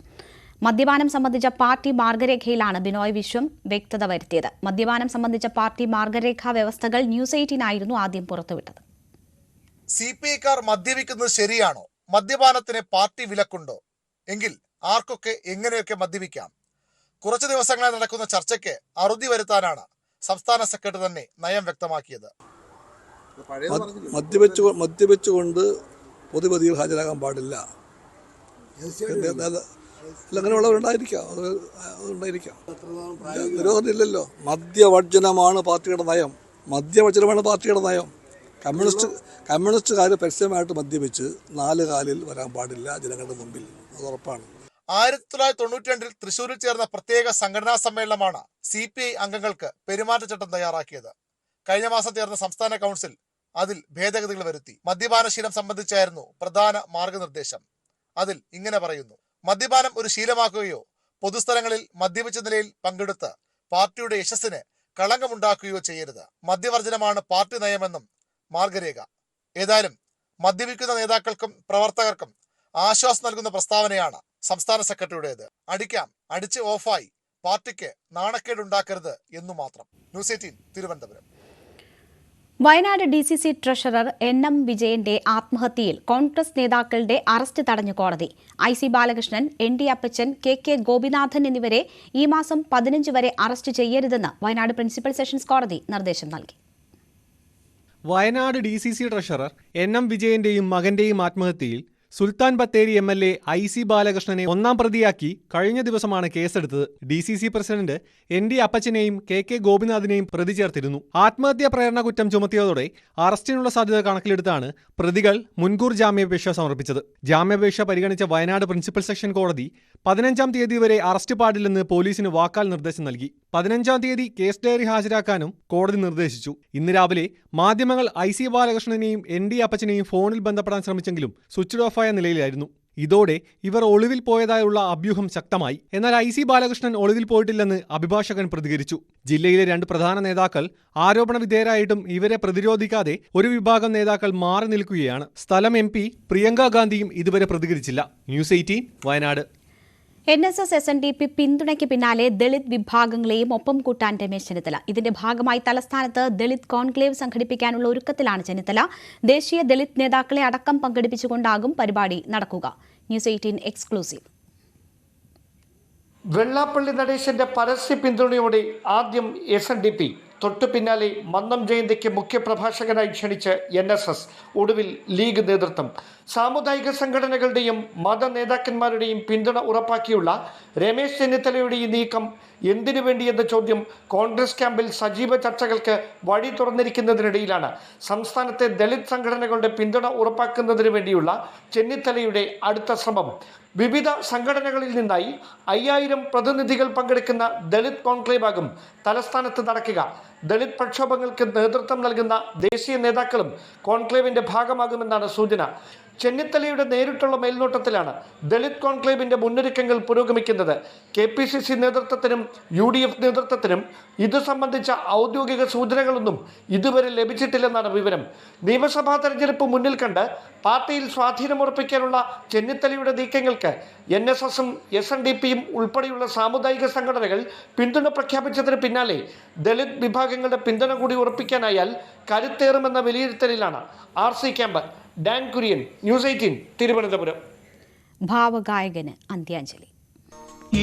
[SPEAKER 1] മദ്യപാനം സംബന്ധിച്ച പാർട്ടി മാർഗരേഖയിലാണ് ബിനോയ് വിശ്വം വ്യക്തത വരുത്തിയത്. മദ്യപാനം സംബന്ധിച്ച പാർട്ടി മാർഗരേഖാ വ്യവസ്ഥകൾ ന്യൂസ് 18 ആയിരുന്നു ആദ്യം പുറത്തുവിട്ടത്.
[SPEAKER 7] CPIക്കാർ മദ്യപിക്കുന്നത് ശരിയാണോ? മദ്യപാനത്തിന് പാർട്ടി വിലക്കുണ്ടോ? എങ്കിൽ ആർക്കൊക്കെ എങ്ങനെയൊക്കെ മദ്യപിക്കാം? കുറച്ചു ദിവസങ്ങളായി നടക്കുന്ന ചർച്ചയ്ക്ക് അറുതി വരുത്താനാണ് സംസ്ഥാന സെക്രട്ടറി തന്നെ നയം വ്യക്തമാക്കിയത്.
[SPEAKER 8] മദ്യപിച്ചുകൊണ്ട് പൊതുവേദിയിൽ ഹാജരാകാൻ പാടില്ല. അങ്ങനെയുള്ളവരുണ്ടായിരിക്കാം, അതുണ്ടായിരിക്കാം. നിരോധനമില്ലല്ലോ. മദ്യവർജനമാണ് പാർട്ടിയുടെ നയം. മദ്യവർജനമാണ് പാർട്ടിയുടെ നയം. കമ്മ്യൂണിസ്റ്റുകാർ പരസ്യമായിട്ട് മദ്യപിച്ച് 4 കാലിൽ വരാൻ പാടില്ല ജനങ്ങളുടെ മുമ്പിൽ. അത് ഉറപ്പാണ്.
[SPEAKER 7] 1992 തൃശൂരിൽ ചേർന്ന പ്രത്യേക സംഘടനാ സമ്മേളനമാണ് CPI അംഗങ്ങൾക്ക് പെരുമാറ്റച്ചട്ടം തയ്യാറാക്കിയത്. കഴിഞ്ഞ മാസം ചേർന്ന സംസ്ഥാന കൗൺസിൽ അതിൽ ഭേദഗതികൾ വരുത്തി. മദ്യപാനശീലം സംബന്ധിച്ചായിരുന്നു പ്രധാന മാർഗനിർദ്ദേശം. അതിൽ ഇങ്ങനെ പറയുന്നു: മദ്യപാനം ഒരു ശീലമാക്കുകയോ പൊതുസ്ഥലങ്ങളിൽ മദ്യപിച്ച നിലയിൽ പങ്കെടുത്ത് പാർട്ടിയുടെ യശസ്സിന് കളങ്കമുണ്ടാക്കുകയോ ചെയ്യരുത്. മദ്യവർജനമാണ് പാർട്ടി നയമെന്നും മാർഗരേഖ. ഏതായാലും മദ്യപിക്കുന്ന നേതാക്കൾക്കും പ്രവർത്തകർക്കും ആശ്വാസം നൽകുന്ന പ്രസ്താവനയാണ് സംസ്ഥാന സെക്രട്ടറിയുടേത്. അടിക്കാം, അടിച്ച് ഓഫായി, പാർട്ടിക്ക് നാണക്കേടുണ്ടാക്കരുത് എന്നു മാത്രം. News 18 Thiruvananthapuram.
[SPEAKER 1] Wayanad DCC treasurer NM വിജയന്റെ ആത്മഹത്യയിൽ കോൺഗ്രസ് നേതാക്കളുടെ അറസ്റ്റ് തടഞ്ഞു കോടതി. IC ബാലകൃഷ്ണൻ, ND അപ്പച്ചൻ, KK ഗോപിനാഥൻ എന്നിവരെ ഈ മാസം 15 വരെ അറസ്റ്റ് ചെയ്യരുതെന്ന് വയനാട് പ്രിൻസിപ്പൽ സെഷൻസ് കോടതി നിർദ്ദേശം നൽകി.
[SPEAKER 9] Wayanad DCC treasurer NM വിജയന്റെയും മകന്റെയും ആത്മഹത്യയിൽ Sultan Bathery MLA IC ബാലകൃഷ്ണനെ ഒന്നാം പ്രതിയാക്കി കഴിഞ്ഞ ദിവസമാണ് കേസെടുത്തത്. DCC പ്രസിഡന്റ് ND അപ്പച്ചനെയും KK ഗോപിനാഥിനെയും പ്രതി ചേർത്തിരുന്നു. ആത്മഹത്യാ പ്രേരണ കുറ്റം ചുമത്തിയതോടെ അറസ്റ്റിനുള്ള സാധ്യത കണക്കിലെടുത്താണ് പ്രതികൾ മുൻകൂർ ജാമ്യാപേക്ഷ സമർപ്പിച്ചത്. ജാമ്യാപേക്ഷ പരിഗണിച്ച വയനാട് പ്രിൻസിപ്പൽ സെഷൻ കോടതി 15-ാം തീയതി വരെ അറസ്റ്റ് പാടില്ലെന്ന് പോലീസിന് വാക്കാൽ നിർദ്ദേശം നൽകി. 15-ാം തീയതി കേസ് ഡയറി ഹാജരാക്കാനും കോടതി നിർദ്ദേശിച്ചു. ഇന്ന് രാവിലെ മാധ്യമങ്ങൾ IC ബാലകൃഷ്ണനെയും ND അപ്പച്ചനെയും ഫോണിൽ ബന്ധപ്പെടാൻ ശ്രമിച്ചെങ്കിലും സ്വിച്ച്ഡ് ഓഫ് ആയ നിലയിലായിരുന്നു. ഇതോടെ ഇവർ ഒളിവിൽ പോയതായുള്ള അഭ്യൂഹം ശക്തമായി. എന്നാൽ IC ബാലകൃഷ്ണൻ ഒളിവിൽ പോയിട്ടില്ലെന്ന് അഭിഭാഷകൻ പ്രതികരിച്ചു. ജില്ലയിലെ 2 പ്രധാന നേതാക്കൾ ആരോപണ വിധേയരായിട്ടും ഇവരെ പ്രതിരോധിക്കാതെ ഒരു വിഭാഗം നേതാക്കൾ മാറി നിൽക്കുകയാണ്. സ്ഥലം MP പ്രിയങ്ക ഗാന്ധിയും ഇതുവരെ പ്രതികരിച്ചില്ല. ന്യൂസ് 18 വയനാട്.
[SPEAKER 1] NSS SNDP പിന്തുണയ്ക്ക് പിന്നാലെ ദളിത് വിഭാഗങ്ങളെയും ഒപ്പം കൂട്ടാൻ രമേശ് ചെന്നിത്തല. ഇതിന്റെ ഭാഗമായി തലസ്ഥാനത്ത് ദളിത് കോൺക്ലേവ് സംഘടിപ്പിക്കാനുള്ള ഒരുക്കത്തിലാണ് ചെന്നിത്തല. ദേശീയ ദളിത് നേതാക്കളെ അടക്കം പങ്കെടുപ്പിച്ചുകൊണ്ടാകും പരിപാടി നടക്കുക. News 18 exclusive.
[SPEAKER 10] വെള്ളാപ്പള്ളി നടേശന്റെ പരസ്യ പിന്തുണയോടെ ആദ്യം SNDP, തൊട്ടു പിന്നാലെ മന്നം ജയന്തിക്ക് മുഖ്യപ്രഭാഷകനായി ക്ഷണിച്ച് NSS, ഒടുവിൽ ലീഗ് നേതൃത്വം. സാമുദായിക സംഘടനകളുടെയും മത നേതാക്കന്മാരുടെയും പിന്തുണ ഉറപ്പാക്കിയുള്ള രമേശ് ചെന്നിത്തലയുടെ ഈ നീക്കം എന്തിനു വേണ്ടിയെന്ന ചോദ്യം കോൺഗ്രസ് ക്യാമ്പിൽ സജീവ ചർച്ചകൾക്ക് വഴി തുറന്നിരിക്കുന്നതിനിടയിലാണ് സംസ്ഥാനത്തെ ദളിത് സംഘടനകളുടെ പിന്തുണ ഉറപ്പാക്കുന്നതിന് വേണ്ടിയുള്ള ചെന്നിത്തലയുടെ അടുത്ത ശ്രമം. വിവിധ സംഘടനകളിൽ നിന്നായി 5000 പ്രതിനിധികൾ പങ്കെടുക്കുന്ന ദളിത് കോൺക്ലേവാകും തലസ്ഥാനത്ത് നടക്കുക. ദളിത് പ്രക്ഷോഭങ്ങൾക്ക് നേതൃത്വം നൽകുന്ന ദേശീയ നേതാക്കളും കോൺക്ലേവിന്റെ ഭാഗമാകുമെന്നാണ് സൂചന. ചെന്നിത്തലയുടെ നേരിട്ടുള്ള മേൽനോട്ടത്തിലാണ് ദളിത് കോൺക്ലേവിന്റെ മുന്നൊരുക്കങ്ങൾ പുരോഗമിക്കുന്നത്. KPCC നേതൃത്വത്തിനും UDF നേതൃത്വത്തിനും ഇത് സംബന്ധിച്ച ഔദ്യോഗിക സൂചനകളൊന്നും ഇതുവരെ ലഭിച്ചിട്ടില്ലെന്നാണ് വിവരം. നിയമസഭാ തെരഞ്ഞെടുപ്പ് മുന്നിൽ കണ്ട് പാർട്ടിയിൽ സ്വാധീനമുറപ്പിക്കാനുള്ള ചെന്നിത്തലയുടെ നീക്കങ്ങൾക്ക് NSSും SNDPയും ഉൾപ്പെടെയുള്ള സാമുദായിക സംഘടനകൾ പിന്തുണ പ്രഖ്യാപിച്ചതിന് പിന്നാലെ ദളിത് വിഭാഗങ്ങളുടെ പിന്തുണ കൂടി ഉറപ്പിക്കാനായാൽ കരുത്തേറുമെന്ന വിലയിരുത്തലിലാണ് RC camp. Dan Kurian, news 18 Thiruvananthapuram.
[SPEAKER 1] ഭാവഗായകന് അന്ത്യാഞ്ജലി.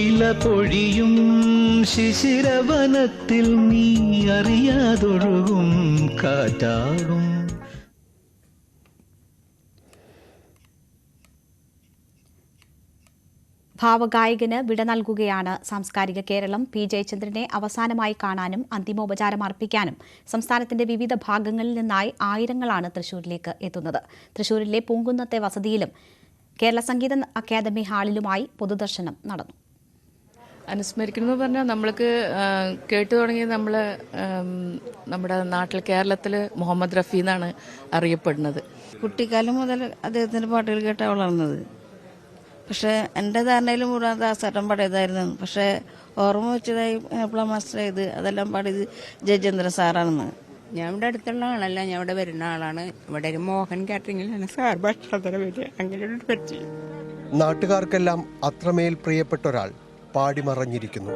[SPEAKER 11] ഇല പൊഴിയും ശിശിരവനത്തിൽ നീ അറിയാതൊഴുകും കാറ്റാകും.
[SPEAKER 1] ഭാവഗായകന് വിട നൽകുകയാണ് സാംസ്കാരിക കേരളം. P. ജയചന്ദ്രനെ അവസാനമായി കാണാനും അന്തിമോപചാരം അർപ്പിക്കാനും സംസ്ഥാനത്തിന്റെ വിവിധ ഭാഗങ്ങളിൽ നിന്നായി ആയിരങ്ങളാണ് തൃശൂരിലേക്ക് എത്തുന്നത്. തൃശൂരിലെ പൂങ്കുന്നത്തെ വസതിയിലും കേരള സംഗീത അക്കാദമി ഹാളിലുമായി പൊതുദർശനം നടന്നു.
[SPEAKER 12] അനുസ്മരിക്കണമെന്ന് പറഞ്ഞാൽ നമ്മൾക്ക് കേട്ടു തുടങ്ങിയത് നമ്മുടെ നാട്ടിൽ കേരളത്തിൽ മുഹമ്മദ് റഫി എന്നാണ് അറിയപ്പെടുന്നത്.
[SPEAKER 13] കുട്ടിക്കാലം മുതൽ അദ്ദേഹത്തിന്റെ പാട്ടുകൾ കേട്ടാണ് വളർന്നത്. പക്ഷെ എൻ്റെ ധാരണയിലും കൂടാതെ ദാസേട്ടൻ പാടിയതായിരുന്നു. പക്ഷെ ഓർമ്മ വെച്ചതായി പ്ല മാസ്റ്റർ ചെയ്ത് അതെല്ലാം പാടിയത് ജയചന്ദ്രൻ സാറാണെന്ന്.
[SPEAKER 14] ഞാൻ ഇവിടെ അടുത്തുള്ള ആളല്ല, ഞാൻ ഇവിടെ വരുന്ന ആളാണ്. ഇവിടെ ഒരു മോഹൻ കാറ്ററിംഗിലാണ് സാർ ഭക്ഷണത്തിന് വരിക. അങ്ങനെ ഒരു പറ്റി
[SPEAKER 15] നാട്ടുകാർക്കെല്ലാം അത്രമേൽ പ്രിയപ്പെട്ട ഒരാൾ പാടിമറഞ്ഞിരിക്കുന്നു.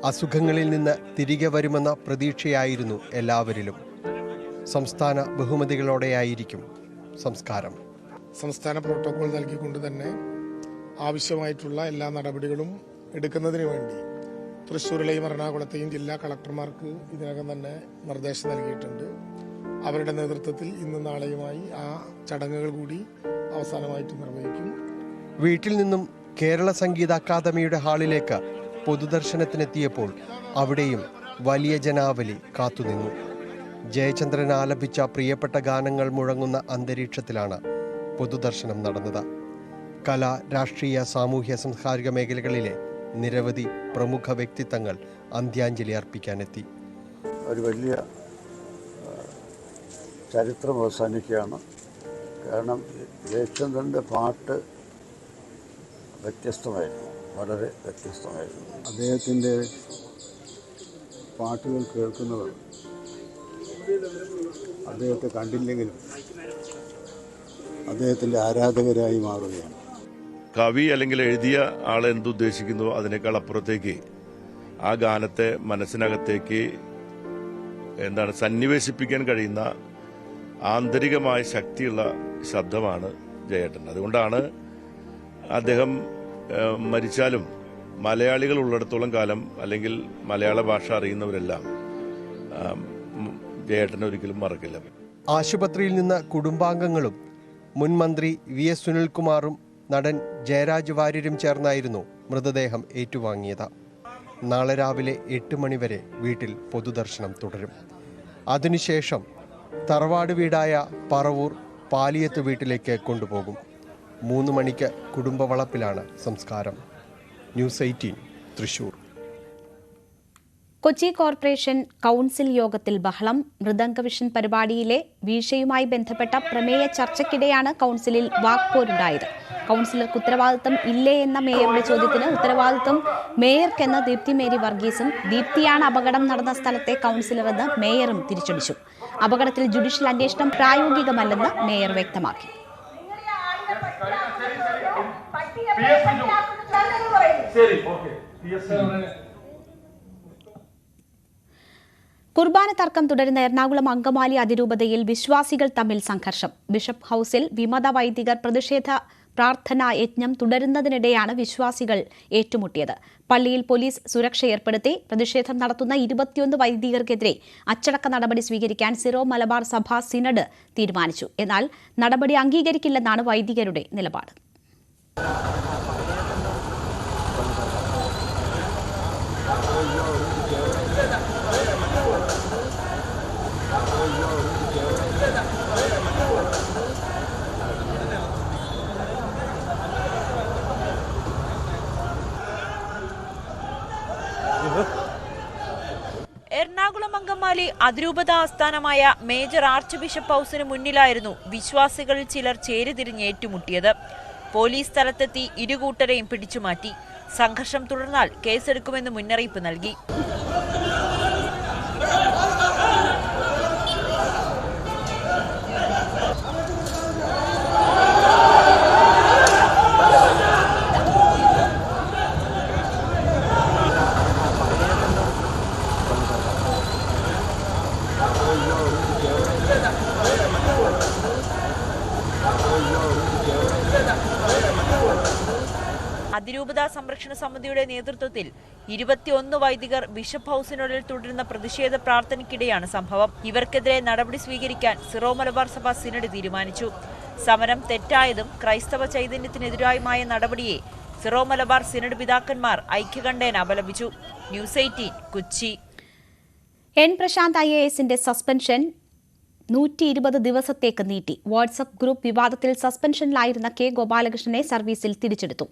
[SPEAKER 15] അസുഖങ്ങളിൽ നിന്ന് തിരികെ വരുമെന്ന പ്രതീക്ഷയായിരുന്നു എല്ലാവരിലും. സംസ്ഥാന ബഹുമതികളോടെയായിരിക്കും സംസ്കാരം.
[SPEAKER 16] സംസ്ഥാന പ്രോട്ടോകോൾ നൽകിക്കൊണ്ട് തന്നെ ആവശ്യമായിട്ടുള്ള എല്ലാ നടപടികളും എടുക്കുന്നതിന് വേണ്ടി തൃശ്ശൂരിലെയും എറണാകുളത്തെയും ജില്ലാ കളക്ടർമാർക്ക് ഇതിനകം തന്നെ നിർദ്ദേശം നൽകിയിട്ടുണ്ട്. അവരുടെ നേതൃത്വത്തിൽ ഇന്നും നാളെയുമായി ആ ചടങ്ങുകൾ കൂടി അവസാനമായിട്ട് നിർവഹിക്കും.
[SPEAKER 15] വീട്ടിൽ നിന്നും കേരള സംഗീത അക്കാദമിയുടെ ഹാളിലേക്ക് പൊതുദർശനത്തിനെത്തിയപ്പോൾ അവിടെയും വലിയ ജനാവലി കാത്തുനിന്നു. ജയചന്ദ്രൻ ആലപിച്ച പ്രിയപ്പെട്ട ഗാനങ്ങൾ മുഴങ്ങുന്ന അന്തരീക്ഷത്തിലാണ് പൊതുദർശനം നടന്നത്. കല, രാഷ്ട്രീയ, സാമൂഹ്യ, സാംസ്കാരിക മേഖലകളിലെ നിരവധി പ്രമുഖ വ്യക്തിത്വങ്ങൾ അന്ത്യാഞ്ജലി അർപ്പിക്കാനെത്തി.
[SPEAKER 17] ഒരു വലിയ ചരിത്രം അവസാനിക്കുകയാണ്. കാരണം ജയചന്ദ്രൻ്റെ പാട്ട് വ്യത്യസ്തമായിരുന്നു, വളരെ വ്യത്യസ്തമായിരുന്നു. അദ്ദേഹത്തിൻ്റെ പാട്ടുകൾ കേൾക്കുന്നവർ അദ്ദേഹത്തെ കണ്ടില്ലെങ്കിലും അദ്ദേഹത്തിൻ്റെ ആരാധകരായി മാറുകയാണ്.
[SPEAKER 18] കവി അല്ലെങ്കിൽ എഴുതിയ ആൾ എന്തുദ്ദേശിക്കുന്നുവോ അതിനേക്കാൾ അപ്പുറത്തേക്ക് ആ ഗാനത്തെ മനസ്സിനകത്തേക്ക് സന്നിവേശിപ്പിക്കാൻ കഴിയുന്ന ആന്തരികമായ ശക്തിയുള്ള ശബ്ദമാണ് ജയേട്ടൻ. അതുകൊണ്ടാണ് അദ്ദേഹം മരിച്ചാലും മലയാളികൾ ഉള്ളിടത്തോളം കാലം അല്ലെങ്കിൽ മലയാള ഭാഷ അറിയുന്നവരെല്ലാം ജയേട്ടനെ ഒരിക്കലും മറക്കില്ല.
[SPEAKER 15] ആശുപത്രിയിൽ നിന്ന് കുടുംബാംഗങ്ങളും മുൻ മന്ത്രി VS സുനിൽകുമാറും നടൻ ജയരാജ് വാര്യരും ചേർന്നായിരുന്നു മൃതദേഹം ഏറ്റുവാങ്ങിയത്. നാളെ രാവിലെ 8 മണിവരെ വീട്ടിൽ പൊതുദർശനം തുടരും. അതിനുശേഷം തറവാട് വീടായ പറവൂർ പാലിയത്ത് വീട്ടിലേക്ക് കൊണ്ടുപോകും. 3 മണിക്ക് കുടുംബവളപ്പിലാണ് സംസ്കാരം. News 18 Thrissur.
[SPEAKER 1] Kochi corporation council യോഗത്തിൽ ബഹളം. മൃദംഗവിഷൻ പരിപാടിയിലെ വീഴ്ചയുമായി ബന്ധപ്പെട്ട പ്രമേയ ചർച്ചയ്ക്കിടെയാണ് കൌൺസിലിൽ വാക്പോരുണ്ടായത്. കൌൺസിലർക്ക് ഉത്തരവാദിത്തം ഇല്ലേ എന്ന മേയറുടെ ചോദ്യത്തിന് ഉത്തരവാദിത്തം മേയർക്കെന്ന് ദീപ്തി മേരി വർഗീസും, ദീപ്തിയാണ് അപകടം നടന്ന സ്ഥലത്തെ കൌൺസിലറെന്ന് മേയറും തിരിച്ചടിച്ചു. അപകടത്തിൽ ജുഡീഷ്യൽ അന്വേഷണം പ്രായോഗികമല്ലെന്ന് മേയർ വ്യക്തമാക്കി. കുർബാന തർക്കം തുടരുന്ന എറണാകുളം അങ്കമാലി അതിരൂപതയിൽ വിശ്വാസികൾ തമ്മിൽ സംഘർഷം. ബിഷപ്പ് ഹൌസിൽ വിമത വൈദികർ പ്രതിഷേധ പ്രാർത്ഥനാ യജ്ഞം തുടരുന്നതിനിടെയാണ് വിശ്വാസികൾ ഏറ്റുമുട്ടിയത്. പള്ളിയിൽ പോലീസ് സുരക്ഷ ഏർപ്പെടുത്തി. പ്രതിഷേധം നടത്തുന്ന 21 വൈദികർക്കെതിരെ അച്ചടക്ക നടപടി സ്വീകരിക്കാൻ സിറോ മലബാർ സഭ സിനഡ് തീരുമാനിച്ചു. എന്നാൽ നടപടി അംഗീകരിക്കില്ലെന്നാണ് വൈദികരുടെ നിലപാട്.
[SPEAKER 4] എറണാകുളം അങ്കമാലി അതിരൂപത ആസ്ഥാനമായ മേജർ ആർച്ച് ബിഷപ്പ് ഹൌസിന് മുന്നിലായിരുന്നു വിശ്വാസികളിൽ ചിലർ ചേരിതിരിഞ്ഞ് ഏറ്റുമുട്ടിയത്. പോലീസ് സ്ഥലത്തെത്തി ഇരുകൂട്ടരെയും പിടിച്ചുമാറ്റി. സംഘർഷം തുടർന്നാൽ കേസെടുക്കുമെന്ന് മുന്നറിയിപ്പ് നൽകി. അതിരൂപതാ സംരക്ഷണ സമിതിയുടെ നേതൃത്വത്തിൽ 21 വൈദികർ ബിഷപ്പ് ഹൌസിനുള്ളിൽ തുടരുന്ന പ്രതിഷേധ പ്രാർത്ഥനയ്ക്കിടെയാണ് സംഭവം. ഇവർക്കെതിരെ നടപടി സ്വീകരിക്കാൻ സിറോ മലബാർ സഭ സിനഡ് തീരുമാനിച്ചു. സമരം തെറ്റായതും ക്രൈസ്തവ ചൈതന്യത്തിനെതിരായുമായ നടപടിയെ സിറോ മലബാർ സിനഡ് പിതാക്കന്മാർ ഐക്യകണ്ഠേന അപലപിച്ചു. ന്യൂസ് 18 കൊച്ചി.
[SPEAKER 1] എൻ പ്രശാന്ത് IASന്റെ സസ്പെൻഷൻ 120 ദിവസത്തേക്ക് നീട്ടി. വാട്സ്ആപ്പ് ഗ്രൂപ്പ് വിവാദത്തിൽ സസ്പെൻഷനിലായിരുന്ന കെ ഗോപാലകൃഷ്ണനെ സർവീസിൽ തിരിച്ചെടുത്തു.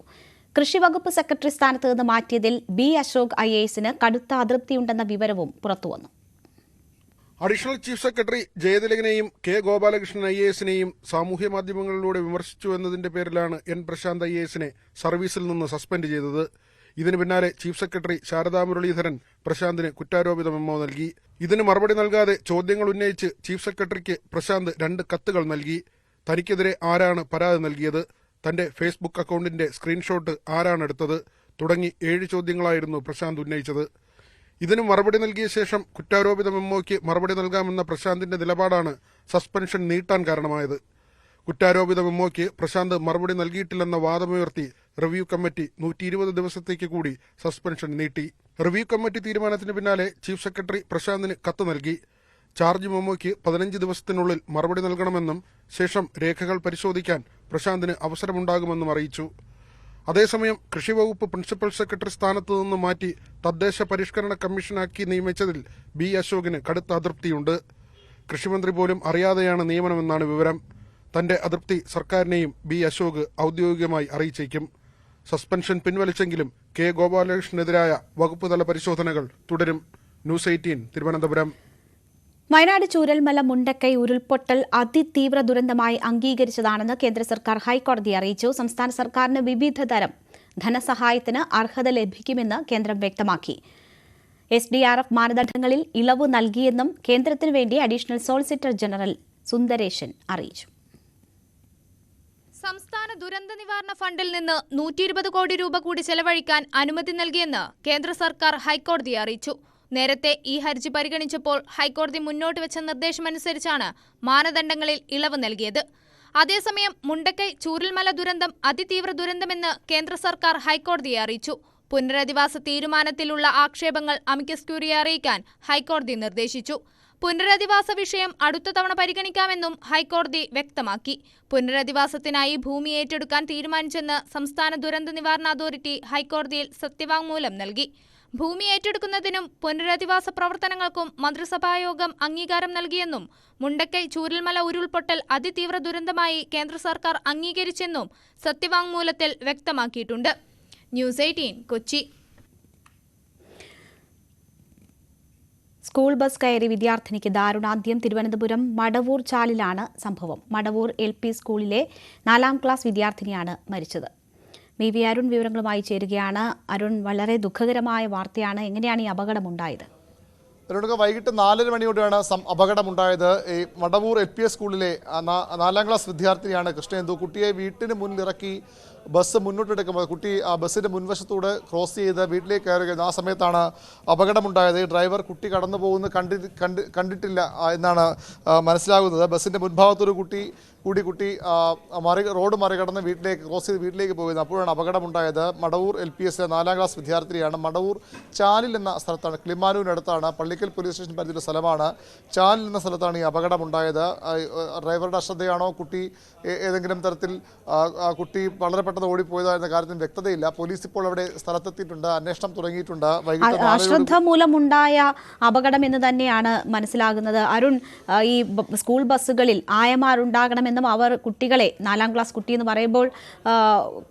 [SPEAKER 1] കൃഷിവകുപ്പ് സെക്രട്ടറി സ്ഥാനത്ത് നിന്ന് മാറ്റിയതിൽ ബി അശോക് IASന് കടുത്ത അതൃപ്തിയുണ്ടെന്ന വിവരവും പുറത്തുവന്നു.
[SPEAKER 19] അഡീഷണൽ ചീഫ് സെക്രട്ടറി ജയതിലകനെയും കെ ഗോപാലകൃഷ്ണൻ IASനെയും സാമൂഹ്യ മാധ്യമങ്ങളിലൂടെ വിമർശിച്ചു എന്നതിന്റെ പേരിലാണ് എൻ പ്രശാന്ത് IASനെ സർവീസിൽ നിന്ന് സസ്പെൻഡ് ചെയ്തത്. ഇതിന് പിന്നാലെ ചീഫ് സെക്രട്ടറി ശാരദാ മുരളീധരൻ പ്രശാന്തിന് കുറ്റാരോപിത മെമ്മോ നൽകി. ഇതിന് മറുപടി നൽകാതെ ചോദ്യങ്ങൾ ഉന്നയിച്ച് ചീഫ് സെക്രട്ടറിക്ക് പ്രശാന്ത് 2 കത്തുകൾ നൽകി. തനിക്കെതിരെ ആരാണ് പരാതി നൽകിയത്, തന്റെ ഫേസ്ബുക്ക് അക്കൗണ്ടിന്റെ സ്ക്രീൻഷോട്ട് ആരാണ് എടുത്തത് തുടങ്ങി 7 ചോദ്യങ്ങളായിരുന്നു പ്രശാന്ത് ഉന്നയിച്ചത്. ഇതിന് മറുപടി നൽകിയ ശേഷം കുറ്റാരോപിത മെമ്മോയ്ക്ക് മറുപടി നൽകാമെന്ന പ്രശാന്തിന്റെ നിലപാടാണ് സസ്പെൻഷൻ നീട്ടാൻ കാരണമായത്. കുറ്റാരോപിത മെമ്മോയ്ക്ക് പ്രശാന്ത് മറുപടി നൽകിയിട്ടില്ലെന്ന വാദമുയർത്തി റിവ്യൂ കമ്മിറ്റി 120 ദിവസത്തേക്ക് കൂടി സസ്പെൻഷൻ നീട്ടി. റിവ്യൂ കമ്മിറ്റി തീരുമാനത്തിന് പിന്നാലെ ചീഫ് സെക്രട്ടറി പ്രശാന്തിന് കത്ത് നൽകി. ചാർജ് മെമ്മോയ്ക്ക് 15 ദിവസത്തിനുള്ളിൽ മറുപടി നൽകണമെന്നും ശേഷം രേഖകൾ പരിശോധിക്കാൻ പ്രശാന്തിന് അവസരമുണ്ടാകുമെന്നും അറിയിച്ചു. അതേസമയം കൃഷിവകുപ്പ് പ്രിൻസിപ്പൽ സെക്രട്ടറി സ്ഥാനത്ത് നിന്ന് മാറ്റി തദ്ദേശ പരിഷ്കരണ കമ്മീഷനാക്കി നിയമിച്ചതിൽ ബി അശോകിന് കടുത്ത അതൃപ്തിയുണ്ട്. കൃഷിമന്ത്രി പോലും അറിയാതെയാണ് നിയമനമെന്നാണ് വിവരം. തന്റെ അതൃപ്തി സർക്കാരിനെയും ബി അശോക് ഔദ്യോഗികമായി അറിയിച്ചേക്കും. സസ്പെൻഷൻ പിൻവലിച്ചെങ്കിലും കെ ഗോപാലകൃഷ്ണനെതിരായ വകുപ്പ് തല പരിശോധനകൾ തുടരും. ന്യൂസ് 18 തിരുവനന്തപുരം.
[SPEAKER 1] വയനാട് ചൂരൽമല മുണ്ടക്കൈ ഉരുൾപൊട്ടൽ അതിതീവ്ര ദുരന്തമായി അംഗീകരിച്ചതാണെന്ന് കേന്ദ്ര സർക്കാർ ഹൈക്കോടതിയെ അറിയിച്ചു. സംസ്ഥാന സർക്കാരിന് വിവിധ തരം ധനസഹായത്തിന് അർഹത ലഭിക്കുമെന്ന് കേന്ദ്രം വ്യക്തമാക്കി. SDRF മാനദണ്ഡങ്ങളിൽ ഇളവ് നൽകിയെന്നും കേന്ദ്രത്തിനു വേണ്ടി അഡീഷണൽ സോളിസിറ്റർ ജനറൽ സുന്ദരേശൻ അറിയിച്ചു.
[SPEAKER 20] സംസ്ഥാന ദുരന്ത നിവാരണ ഫണ്ടിൽ നിന്ന് 120 കോടി രൂപ കൂടി ചെലവഴിക്കാൻ അനുമതി നൽകിയെന്ന് കേന്ദ്ര സർക്കാർ ഹൈക്കോടതിയെ അറിയിച്ചു. നേരത്തെ ഈ ഹർജി പരിഗണിച്ചപ്പോൾ ഹൈക്കോടതി മുന്നോട്ട് വെച്ച നിർദ്ദേശമനുസരിച്ചാണ് മാനദണ്ഡങ്ങളിൽ ഇളവ് നൽകിയത്. അതേസമയം മുണ്ടക്കൈ ചൂരൽമല ദുരന്തം അതിതീവ്ര ദുരന്തമെന്ന് കേന്ദ്ര സർക്കാർ ഹൈക്കോടതിയെ അറിയിച്ചു. പുനരധിവാസ തീരുമാനത്തിലുള്ള ആക്ഷേപങ്ങൾ അമിക്കസ് ക്യൂറിയെ അറിയിക്കാൻ ഹൈക്കോടതി നിർദ്ദേശിച്ചു. പുനരധിവാസ വിഷയം അടുത്ത തവണ പരിഗണിക്കാമെന്നും ഹൈക്കോടതി വ്യക്തമാക്കി. പുനരധിവാസത്തിനായി ഭൂമി ഏറ്റെടുക്കാൻ തീരുമാനിച്ചെന്ന് സംസ്ഥാന ദുരന്ത നിവാരണ അതോറിറ്റി ഹൈക്കോടതിയിൽ സത്യവാങ്മൂലം നൽകി. ഭൂമി ഏറ്റെടുക്കുന്നതിനും പുനരധിവാസ പ്രവർത്തനങ്ങൾക്കും മന്ത്രിസഭായോഗം അംഗീകാരം നൽകിയെന്നും മുണ്ടക്കൈ ചൂരൽമല ഉരുൾപൊട്ടൽ അതിതീവ്ര ദുരന്തമായി കേന്ദ്ര സർക്കാർ അംഗീകരിച്ചെന്നും സത്യവാങ്മൂലത്തിൽ വ്യക്തമാക്കിയിട്ടുണ്ട്. ന്യൂസ് 18 കൊച്ചി.
[SPEAKER 1] സ്കൂൾ ബസ് കയറി വിദ്യാർത്ഥിനിക്ക് ദാരുണാന്ത്യം. തിരുവനന്തപുരം മടവൂർ ചാലിലാണ് സംഭവം. മടവൂർ LP സ്കൂളിലെ 4ാം ക്ലാസ് വിദ്യാർത്ഥിനിയാണ് മരിച്ചത്. BV അരുൺ വിവരങ്ങളുമായി ചേരുകയാണ്. അരുൺ, വളരെ ദുഃഖകരമായ വാർത്തയാണ്. എങ്ങനെയാണ് ഈ അപകടമുണ്ടായത്?
[SPEAKER 7] വൈകിട്ട് 4:30 മണിയോടെയാണ് അപകടമുണ്ടായത്. ഈ മടവൂർ LP സ്കൂളിലെ 4ാം ക്ലാസ് വിദ്യാർത്ഥിനിയാണ് കൃഷ്ണേന്ദു. കുട്ടിയെ വീട്ടിന് മുന്നിലിറക്കി ബസ് മുന്നോട്ടെടുക്കുമ്പോൾ കുട്ടി ആ ബസ്സിന്റെ മുൻവശത്തൂടെ ക്രോസ് ചെയ്ത് വീട്ടിലേക്ക് കയറുകയായിരുന്നു. ആ സമയത്താണ് അപകടമുണ്ടായത്. ഡ്രൈവർ കുട്ടി കടന്നു പോകുന്നത് കണ്ടിട്ടില്ല എന്നാണ് മനസ്സിലാകുന്നത്. ബസ്സിന്റെ മുൻഭാഗത്തൊരു കുട്ടി റോഡ് മറികടന്ന് ക്രോസ് ചെയ്ത് വീട്ടിലേക്ക് പോകുന്നത്. അപ്പോഴാണ് അപകടമുണ്ടായത്. മടവൂർ LPS 4ാം ക്ലാസ് വിദ്യാർത്ഥിനിയാണ്. മടവൂർ ചാലിൽ എന്ന സ്ഥലത്താണ്, കിളിമാനൂരിനടുത്താണ്, പള്ളിക്കൽ പോലീസ് സ്റ്റേഷൻ പരിധിയിലെ സ്ഥലമാണ്. ചാലിൽ എന്ന സ്ഥലത്താണ് ഈ അപകടമുണ്ടായത്. ഡ്രൈവറുടെ അശ്രദ്ധയാണോ, കുട്ടി ഏതെങ്കിലും തരത്തിൽ കുട്ടി വളരെ പെട്ടെന്ന് ഓടിപ്പോയതായിരുന്ന കാര്യത്തിന് വ്യക്തതയില്ല. പോലീസ് ഇപ്പോൾ അവിടെ സ്ഥലത്തെത്തിയിട്ടുണ്ട്, അന്വേഷണം തുടങ്ങിയിട്ടുണ്ട്.
[SPEAKER 1] അശ്രദ്ധ മൂലമുണ്ടായ അപകടം എന്ന് തന്നെയാണ് മനസ്സിലാകുന്നത്. അരുൺ, ഈ സ്കൂൾ ബസ്സുകളിൽ ആയമാരുണ്ടാകണമെന്നും അവർ കുട്ടികളെ, 4ാം ക്ലാസ് കുട്ടി എന്ന് പറയുമ്പോൾ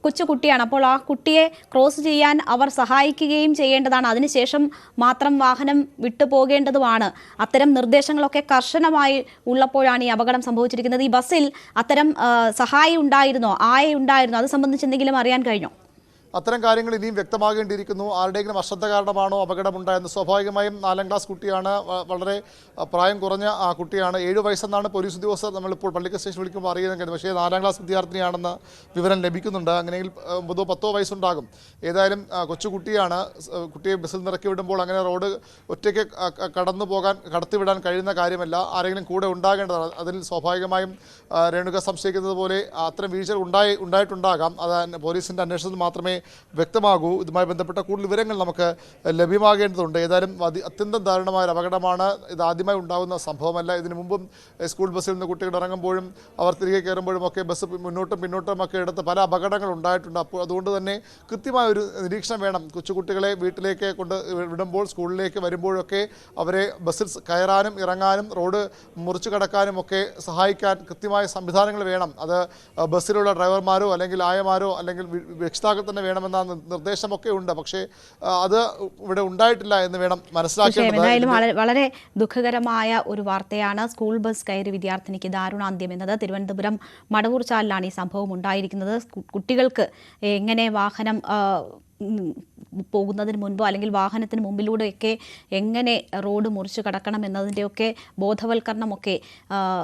[SPEAKER 1] കൊച്ചു കുട്ടിയാണ്, അപ്പോൾ ആ കുട്ടിയെ ക്രോസ് ചെയ്യാൻ അവർ സഹായിക്കുകയും ചെയ്യേണ്ടതാണ്. അതിനുശേഷം മാത്രം വാഹനം വിട്ടുപോകേണ്ടതുമാണ്. അത്തരം നിർദ്ദേശങ്ങളൊക്കെ കർശനമായി ഉള്ളപ്പോഴാണ് ഈ അപകടം സംഭവിച്ചിരിക്കുന്നത്. ഈ ബസ്സിൽ അത്തരം സഹായി ഉണ്ടായിരുന്നോ, ആയ ഉണ്ടായിരുന്നോ? അത് സംബന്ധിച്ച് എന്തെങ്കിലും അറിയാൻ കഴിഞ്ഞോ?
[SPEAKER 7] അത്തരം കാര്യങ്ങൾ ഇനിയും വ്യക്തമാകേണ്ടിയിരിക്കുന്നു. ആരുടെയെങ്കിലും അശ്രദ്ധ കാരണമാണോ അപകടമുണ്ടായെന്ന്? സ്വാഭാവികമായും 4ാം ക്ലാസ് കുട്ടിയാണ്, വളരെ പ്രായം കുറഞ്ഞ ആ കുട്ടിയാണ്. 7 വയസ്സെന്നാണ് പോലീസ് ഉദ്യോഗസ്ഥർ നമ്മളിപ്പോൾ പള്ളിക്കൽ സ്റ്റേഷൻ വിളിക്കുമ്പോൾ അറിയുന്നത്. പക്ഷേ 4ാം ക്ലാസ് വിദ്യാർത്ഥിനിയാണെന്ന് വിവരം ലഭിക്കുന്നുണ്ട്. അങ്ങനെയെങ്കിൽ 9 10 വയസ്സുണ്ടാകും. ഏതായാലും കൊച്ചുകുട്ടിയാണ്. കുട്ടിയെ ബസ്സിൽ നിറക്കി വിടുമ്പോൾ അങ്ങനെ റോഡ് ഒറ്റയ്ക്ക് കടത്തിവിടാൻ കഴിയുന്ന കാര്യമല്ല. ആരെങ്കിലും കൂടെ ഉണ്ടാകേണ്ടതാണ്. അതിൽ സ്വാഭാവികമായും രേണുക സംശയിക്കുന്നത് പോലെ അത്തരം വീഴ്ചകൾ ഉണ്ടായിട്ടുണ്ടാകാം. അത് പോലീസിൻ്റെ അന്വേഷണത്തിൽ മാത്രമേ വ്യക്തമാകൂ. ഇതുമായി ബന്ധപ്പെട്ട കൂടുതൽ വിവരങ്ങൾ നമുക്ക് ലഭ്യമാകേണ്ടതുണ്ട്. ഏതായാലും അത്യന്തം ദാരുണമായ ഒരു അപകടമാണ്. ഇത് ആദ്യമായി ഉണ്ടാകുന്ന സംഭവമല്ല. ഇതിനു മുമ്പും സ്കൂൾ ബസ്സിൽ നിന്ന് കുട്ടികൾ ഇറങ്ങുമ്പോഴും അവർ തിരികെ കയറുമ്പോഴും ഒക്കെ ബസ് മുന്നോട്ടും പിന്നോട്ടും ഒക്കെ എടുത്ത് പല അപകടങ്ങൾ ഉണ്ടായിട്ടുണ്ട്. അപ്പോൾ അതുകൊണ്ട് തന്നെ കൃത്യമായ ഒരു നിരീക്ഷണം വേണം. കൊച്ചുകുട്ടികളെ വീട്ടിലേക്ക് കൊണ്ട് വിടുമ്പോൾ, സ്കൂളിലേക്ക് വരുമ്പോഴൊക്കെ അവരെ ബസ്സിൽ കയറാനും ഇറങ്ങാനും റോഡ് മുറിച്ചു കടക്കാനും ഒക്കെ സഹായിക്കാൻ കൃത്യമായ സംവിധാനങ്ങൾ വേണം. അത് ബസ്സിലുള്ള ഡ്രൈവർമാരോ അല്ലെങ്കിൽ ആയമാരോ അല്ലെങ്കിൽ രക്ഷിതാക്കൾ തന്നെ വേണമെന്ന നിർദ്ദേശമൊക്കെ ഉണ്ട്. പക്ഷേ അത് ഇവിടെ ഉണ്ടായിട്ടില്ല എന്ന് വേണം മനസ്സിലാക്കേണ്ടത്.
[SPEAKER 1] എന്തായാലും വളരെ ദുഃഖകരമായ ഒരു വാർത്തയാണ്. സ്കൂൾ ബസ് കയറി വിദ്യാർത്ഥിനിക്ക് ദാരുണാന്ത്യം എന്നത്. തിരുവനന്തപുരം മടവൂർ ചാലിലാണ് ഈ സംഭവം ഉണ്ടായിരിക്കുന്നത്. കുട്ടികൾക്ക് എങ്ങനെ വാഹനം പോകുന്നതിന് മുൻപോ അല്ലെങ്കിൽ വാഹനത്തിന് മുമ്പിലൂടെയൊക്കെ എങ്ങനെ റോഡ് മുറിച്ച് കടക്കണം എന്നതിൻ്റെയൊക്കെ ബോധവൽക്കരണമൊക്കെ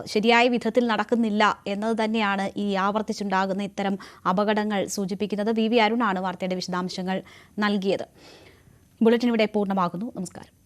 [SPEAKER 1] ശരിയായ വിധത്തിൽ നടക്കുന്നില്ല എന്നത് തന്നെയാണ് ഈ ആവർത്തിച്ചുണ്ടാകുന്ന ഇത്തരം അപകടങ്ങൾ സൂചിപ്പിക്കുന്നത്. വി അരുണാണ് വാർത്തയുടെ വിശദാംശങ്ങൾ നൽകിയത്. ബുള്ളറ്റിൻ ഇവിടെ പൂർണ്ണമാകുന്നു. നമസ്കാരം.